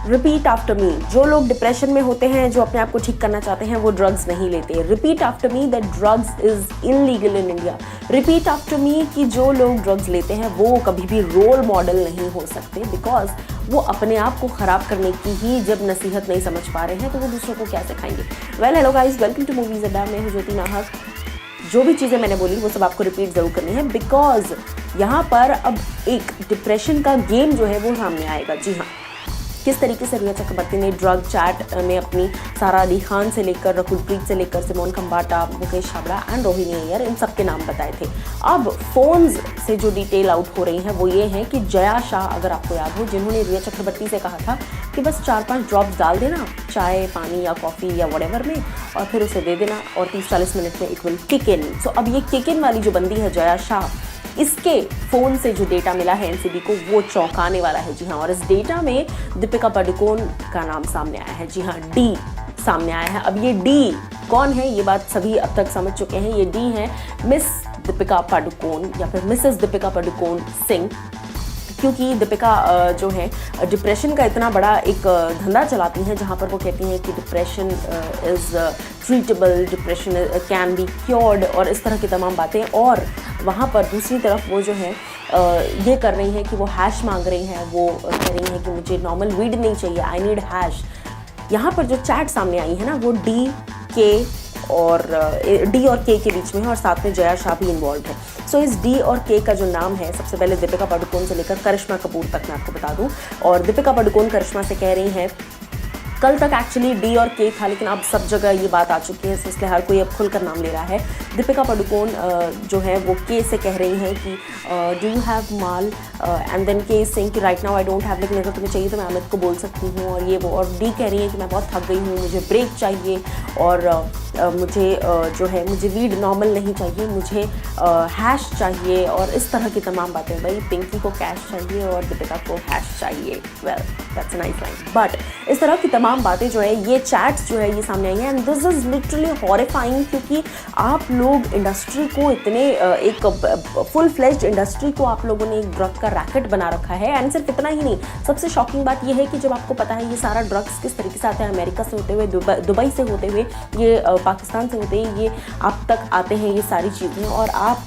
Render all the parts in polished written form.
Repeat after मी। जो लोग depression में होते हैं, जो अपने आप को ठीक करना चाहते हैं, वो ड्रग्स नहीं लेते। Repeat after me that drugs is illegal in India. Repeat after मी कि जो लोग ड्रग्स लेते हैं वो कभी भी रोल मॉडल नहीं हो सकते, बिकॉज वो अपने आप को ख़राब करने की ही जब नसीहत नहीं समझ पा रहे हैं तो वो दूसरों को क्या सिखाएंगे। Well hello guys, welcome to movies Adda. मैं हूं ज्योति नाहक। जो भी चीज़ें मैंने बोली वो सब आपको रिपीट ज़रूर करनी है, बिकॉज यहाँ पर अब एक डिप्रेशन का गेम जो है वो सामने आएगा। जी हाँ, किस तरीके से रिया चक्रवर्ती ने ड्रग चैट में अपनी सारा अली खान से लेकर रकुलप्रीत से लेकर सिमोन खंबाटा, मुकेश छाबड़ा एंड रोहिणी अय्यर, इन सब के नाम बताए थे। अब फोन्स से जो डिटेल आउट हो रही है वो ये है कि जया शाह, अगर आपको याद हो, जिन्होंने रिया चक्रवर्ती से कहा था कि बस 4-5 ड्रॉप्स डाल देना चाय, पानी या कॉफ़ी या व्हाटएवर में, और फिर उसे दे देना और 30-40 मिनट में इट विल किक इन। सो अब ये किक इन वाली जो बंदी है जया शाह, इसके फ़ोन से जो डेटा मिला है एनसीबी को वो चौंकाने वाला है। जी हाँ, और इस डेटा में दीपिका पादुकोण का नाम सामने आया है। जी हाँ, डी सामने आया है। अब ये डी कौन है, ये बात सभी अब तक समझ चुके हैं। ये डी है मिस दीपिका पादुकोण या फिर मिसेस दीपिका पादुकोण सिंह, क्योंकि दीपिका जो है डिप्रेशन का इतना बड़ा एक धंधा चलाती हैं, जहाँ पर वो कहती हैं कि depression is treatable, depression can be cured और इस तरह की तमाम बातें। और वहाँ पर दूसरी तरफ वो जो है ये कर रही हैं कि वो हैश मांग रही हैं, वो कह रही हैं कि मुझे नॉर्मल वीड नहीं चाहिए, आई नीड हैश। यहाँ पर जो चैट सामने आई है ना, वो डी और के बीच में है और साथ में जया शाह भी इन्वॉल्व है। सो इस डी और के का जो नाम है, सबसे पहले दीपिका पादुकोण से लेकर करिश्मा कपूर तक मैं आपको बता दूं। और दीपिका पादुकोण करिश्मा से कह रही हैं, कल तक एक्चुअली डी और के था, लेकिन अब सब जगह ये बात आ चुकी है, इसलिए हर कोई अब खुलकर नाम ले रहा है। दीपिका पादुकोण जो है वो के से कह रही हैं कि डू यू हैव माल, एंड देन के सिंह कि right now I don't have, लेकिन अगर तुम्हें चाहिए तो मैं अमित को बोल सकती हूँ और ये वो। और डी कह रही है कि मैं बहुत थक गई हूँ, मुझे ब्रेक चाहिए और मुझे जो है मुझे वीड नॉर्मल नहीं चाहिए, मुझे हैश चाहिए और इस तरह की तमाम बातें। भाई पिंकी को कैश चाहिए और दीपिका को हैश चाहिए। Well that's a nice line, but इस तरह की तमाम बातें जो है, ये चैट्स जो है ये सामने आई हैं and this is literally horrifying, क्योंकि आप लोग इंडस्ट्री को इतने एक फुल फ्लेज्ड इंडस्ट्री को आप लोगों ने एक ड्रग का रैकेट बना रखा है। एंड सिर्फ इतना ही नहीं, सबसे शॉकिंग बात ये है कि जब आपको पता है ये सारा ड्रग्स किस तरीके से आते हैं, अमेरिका से होते हुए, दुबई से होते हुए, ये पाकिस्तान से होते ही ये आप तक आते हैं ये सारी चीज़ें, और आप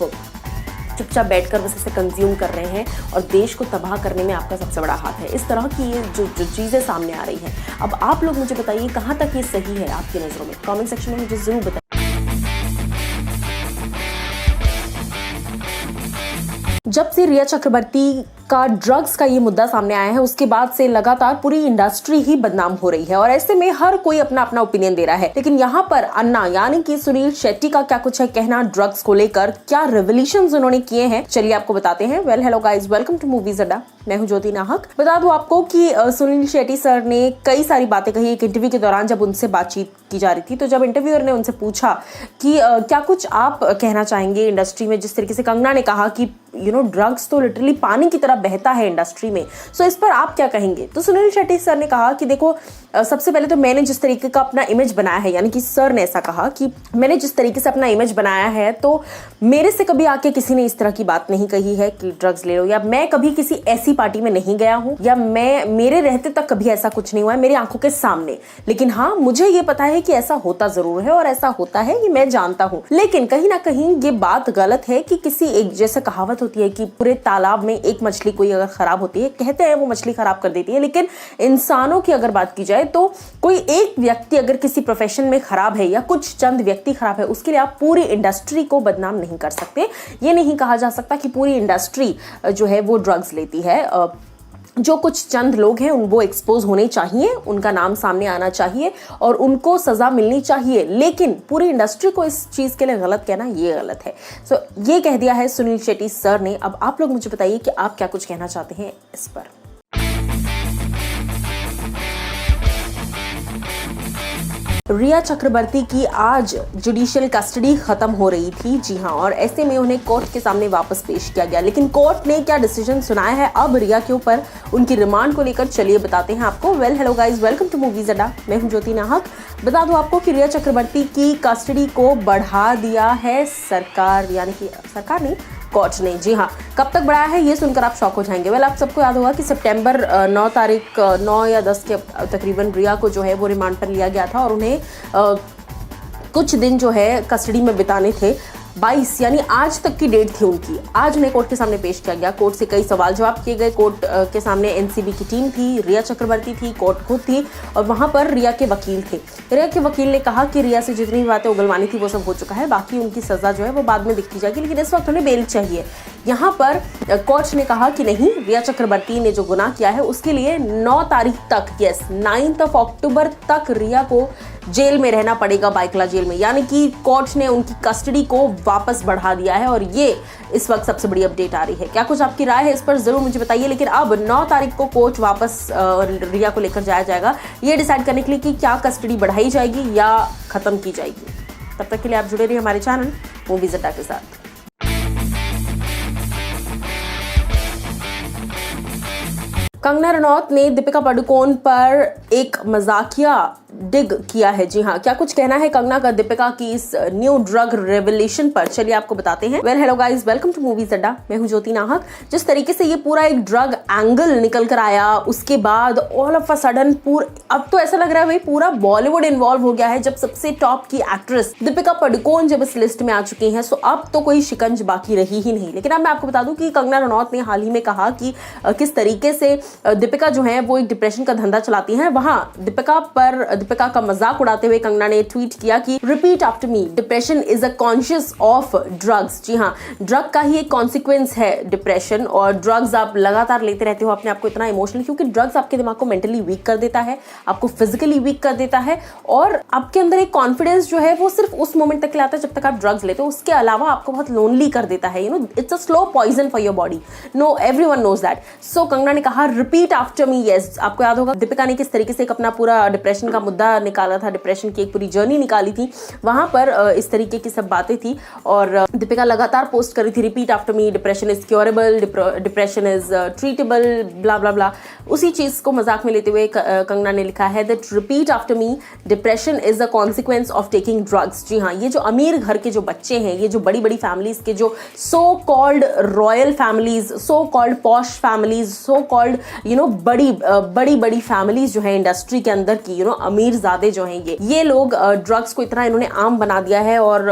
चुपचाप बैठकर बस इसे कंज्यूम कर रहे हैं और देश को तबाह करने में आपका सबसे बड़ा हाथ है। इस तरह की ये जो चीज़ें सामने आ रही हैं, अब आप लोग मुझे बताइए कहाँ तक ये सही है आपकी नज़रों में। कमेंट सेक्शन में मुझे ज़रूर बताइए। जब से रिया चक्रवर्ती का ड्रग्स का ये मुद्दा सामने आया है, उसके बाद से लगातार पूरी इंडस्ट्री ही बदनाम हो रही है और ऐसे में हर कोई अपना अपना ओपिनियन दे रहा है। लेकिन यहाँ पर अन्ना यानी कि सुनील शेट्टी का क्या कुछ है कहना ड्रग्स को लेकर, क्या रेवोल्यूशंस उन्होंने किए हैं, चलिए आपको बताते हैं। Well hello guys, welcome to movies Adda. मैं हूं ज्योति नाहक। बता दूं आपको कि सुनील शेट्टी सर ने कई सारी बातें कही एक इंटरव्यू के दौरान, जब उनसे बातचीत की जा रही थी। तो जब इंटरव्यूअर ने उनसे पूछा कि क्या कुछ आप कहना चाहेंगे इंडस्ट्री में, जिस तरीके से कंगना ने कहा कि ड्रग्स तो लिटरली पानी की तरह बहता है इंडस्ट्री में, सो इस पर आप क्या कहेंगे। तो सुनील शेट्टी सर ने कहा कि देखो, सबसे पहले तो मैंने जिस तरीके का अपना इमेज बनाया है, यानी कि सर ने ऐसा कहा कि मैंने जिस तरीके से अपना इमेज बनाया है, तो मेरे से कभी आके किसी ने इस तरह की बात नहीं कही है कि ड्रग्स ले लो, या मैं कभी किसी ऐसी पार्टी में नहीं गया हूं, या मेरे रहते तक कभी ऐसा कुछ नहीं हुआ है मेरी आंखों के सामने। लेकिन हाँ, मुझे ये पता है कि ऐसा होता जरूर है और ऐसा होता है ये मैं जानता हूँ। लेकिन कहीं ना कहीं ये बात गलत है कि किसी एक, जैसे कहावत होती है कि पूरे तालाब में एक मछली कोई अगर खराब होती है, कहते हैं वो मछली खराब कर देती है, लेकिन इंसानों की अगर बात की जाए तो कोई एक व्यक्ति अगर किसी प्रोफेशन में खराब है या कुछ चंद व्यक्ति खराब है, उसके लिए आप पूरी इंडस्ट्री को बदनाम नहीं कर सकते। ये नहीं कहा जा सकता कि पूरी इंडस्ट्री जो है वो ड्रग्स लेती है। जो कुछ चंद लोग हैं वो एक्सपोज होने चाहिए, उनका नाम सामने आना चाहिए और उनको सजा मिलनी चाहिए, लेकिन पूरी इंडस्ट्री को इस चीज़ के लिए गलत कहना ये गलत है। सो ये कह दिया है सुनील शेट्टी सर ने। अब आप लोग मुझे बताइए कि आप क्या कुछ कहना चाहते हैं इस पर। रिया चक्रवर्ती की आज जुडिशियल कस्टडी खत्म हो रही थी। जी हाँ, और ऐसे में उन्हें कोर्ट के सामने वापस पेश किया गया। लेकिन कोर्ट ने क्या डिसीजन सुनाया है अब रिया के ऊपर, उनकी रिमांड को लेकर, चलिए बताते हैं आपको। Well hello guys, welcome to movies Adda. मैं हूं ज्योति नाहक। बता दूं आपको कि रिया चक्रवर्ती की कस्टडी को बढ़ा दिया है सरकार, यानी कि सरकार नहीं, कोच ने। जी हाँ, कब तक बढ़ाया है ये सुनकर आप शॉक हो जाएंगे। वेल, आप सबको याद होगा कि सितंबर 9 या 10 के तकरीबन रिया को जो है वो रिमांड पर लिया गया था और उन्हें कुछ दिन जो है कस्टडी में बिताने थे। 22 यानी आज तक की डेट थी उनकी। आज उन्हें कोर्ट के सामने पेश किया गया। कोर्ट से कई सवाल जवाब किए गए। कोर्ट के सामने एनसीबी की टीम थी, रिया चक्रवर्ती थी, कोर्ट खुद थी और वहां पर रिया के वकील थे। रिया के वकील ने कहा कि रिया से जितनी भी बातें उगलवानी थी वो सब हो चुका है, बाकी उनकी सजा जो है वो बाद में दिखती जाएगी, लेकिन इस वक्त उन्हें बेल चाहिए। यहाँ पर कोर्ट ने कहा कि नहीं, रिया चक्रवर्ती ने जो गुनाह किया है उसके लिए 9 तारीख तक, यस 9 अक्टूबर तक रिया को जेल में रहना पड़ेगा, बाइकला जेल में। यानी कि कोर्ट ने उनकी कस्टडी को वापस बढ़ा दिया है और ये इस वक्त सबसे बड़ी अपडेट आ रही है। क्या कुछ आपकी राय है इस पर जरूर मुझे बताइए। लेकिन अब 9 तारीख को कोर्ट वापस रिया को लेकर जाया जाएगा ये डिसाइड करने के लिए कि क्या कस्टडी बढ़ाई जाएगी या खत्म की जाएगी। तब तक के लिए आप जुड़े रहिए हमारे चैनल मूवीज अड्डा के साथ। कंगना रनौत ने दीपिका पादुकोण पर एक मजाकिया डिग किया है। जी हाँ, क्या कुछ कहना है कंगना का दीपिका की इस न्यू ड्रग रेवलेशन पर, चलिए आपको बताते हैं। Well, hello guys, welcome to movies Adda. मैं हूं ज्योति नाहक। जिस तरीके से ये पूरा एक ड्रग एंगल निकल कर आया, उसके बाद ऑल ऑफ अ सडन अब तो ऐसा लग रहा है भाई पूरा बॉलीवुड इन्वॉल्व हो गया है। जब सबसे टॉप की एक्ट्रेस दीपिका पादुकोण जब इस लिस्ट में आ चुकी हैं, सो अब तो कोई शिकंज बाकी रही ही नहीं। लेकिन अब मैं आपको बता दूं कि कंगना रनौत ने हाल ही में कहा कि किस तरीके से दीपिका जो है वो एक डिप्रेशन का धंधा चलाती हैं। वहां दीपिका का मजाक उड़ाते हुए कंगना ने ट्वीट किया कि repeat after me, depression is a consequence of drugs. जी हाँ, ड्रग का ही एक कॉन्सिक्वेंस है डिप्रेशन, और ड्रग्स आप लगातार लेते रहते हो अपने आप को इतना इमोशनल, क्योंकि ड्रग्स आपके दिमाग को मेंटली वीक कर देता है, आपको फिजिकली वीक कर देता है और आपके अंदर एक कॉन्फिडेंस जो है वो सिर्फ उस मोमेंट तक आता है जब तक आप ड्रग्स लेते हो। उसके अलावा आपको बहुत लोनली कर देता है। It's a slow poison for your body. No, everyone knows that. So Kangana ने कहा रिपीट आफ्टर मी। यस, आपको याद होगा दीपिका ने किस तरीके से एक अपना पूरा डिप्रेशन का मुद्दा निकाला था, डिप्रेशन की एक पूरी जर्नी निकाली थी। वहां पर इस तरीके की सब बातें थी और दीपिका लगातार पोस्ट कर रही थी repeat after me, depression is curable, depression is treatable, blah blah blah. उसी चीज को मजाक में लेते हुए कंगना ने लिखा है that repeat after me, depression is a consequence of taking drugs. जी हाँ, ये जो अमीर घर के जो बच्चे हैं, ये जो बड़ी बड़ी फैमिलीज के जो so called royal families, so called posh families, so called बड़ी फैमिलीज जो है इंडस्ट्री के अंदर की, अमीर ज़ादे जो हैं, ये लोग ड्रग्स को इतना इन्होंने आम बना दिया है और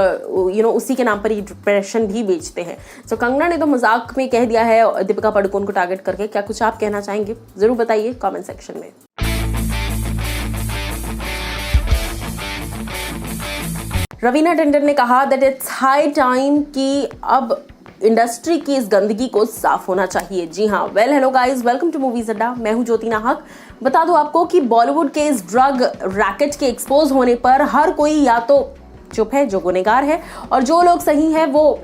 उसी के नाम पर ये डिप्रेशन भी बेचते हैं। सो कंगना ने तो मजाक में कह दिया है दीपिका पादुकोण को टारगेट करके। क्या कुछ आप कहना चाहेंगे जरूर बताइए कमेंट सेक्शन में। रवीना टंडन ने कहा दैट इट्स हाई टाइम कि अब इंडस्ट्री की इस गंदगी को साफ होना चाहिए। जी हाँ, well hello guys, welcome to movies Adda. मैं हूं ज्योति नाहक। बता दूं आपको कि बॉलीवुड के इस ड्रग रैकेट के एक्सपोज होने पर हर कोई या तो चुप है, जो गुनहगार है, और जो लोग सही हैं वो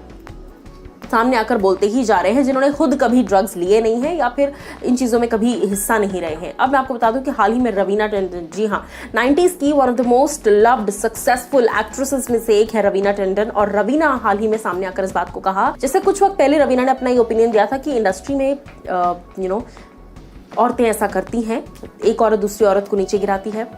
सामने आकर बोलते ही जा रहे हैं, जिन्होंने खुद कभी ड्रग्स लिए नहीं है या फिर इन चीज़ों में कभी हिस्सा नहीं रहे हैं। अब मैं आपको बता दूं कि हाल ही में रवीना टंडन, जी हाँ, 90s की one of the most loved successful actresses में से एक है रवीना टंडन। और रवीना हाल ही में सामने आकर इस बात को कहा, जैसे कुछ वक्त पहले रवीना ने अपना ये ओपिनियन दिया था कि इंडस्ट्री में औरतें ऐसा करती हैं, एक औरत दूसरी औरत को नीचे गिराती है,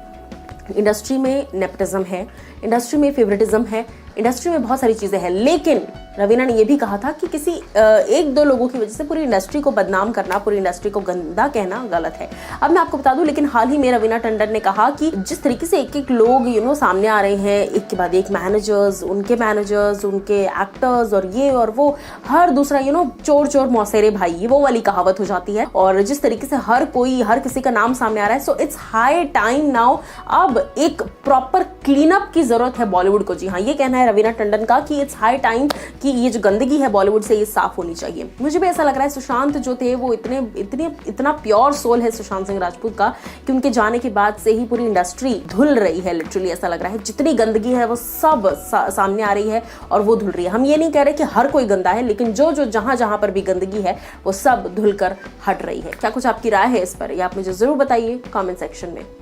इंडस्ट्री में नेपोटिज्म है, इंडस्ट्री में फेवरेटिज्म है, इंडस्ट्री में बहुत सारी चीज़ें हैं। लेकिन रवीना ने यह भी कहा था कि किसी एक दो लोगों की वजह से पूरी इंडस्ट्री को बदनाम करना, पूरी इंडस्ट्री को गंदा कहना गलत है। अब मैं आपको बता दूं, लेकिन हाल ही में रवीना टंडन ने कहा कि जिस तरीके से एक एक लोग सामने आ रहे हैं, एक के बाद एक मैनेजर्स, उनके एक्टर्स और ये और वो, हर दूसरा चोर चोर मौसेरे भाई, ये वो वाली कहावत हो जाती है। और जिस तरीके से हर किसी का नाम सामने आ रहा है, so it's high time now, अब एक प्रॉपर क्लीन अप की जरूरत है बॉलीवुड को। जी हाँ, ये कहना है रवीना टंडन का कि इट्स हाई टाइम कि ये जो गंदगी है बॉलीवुड से ये साफ होनी चाहिए। मुझे भी ऐसा लग रहा है सुशांत जो थे वो इतना प्योर सोल है सुशांत सिंह राजपूत का कि उनके जाने के बाद से ही पूरी इंडस्ट्री धुल रही है। लिटरली ऐसा लग रहा है जितनी गंदगी है वो सब सामने आ रही है और वो धुल रही है। हम ये नहीं कह रहे कि हर कोई गंदा है, लेकिन जो जहां पर भी गंदगी है वो सब धुल कर हट रही है। क्या कुछ आपकी राय है इस पर, या आप मुझे जरूर बताइए कमेंट सेक्शन में।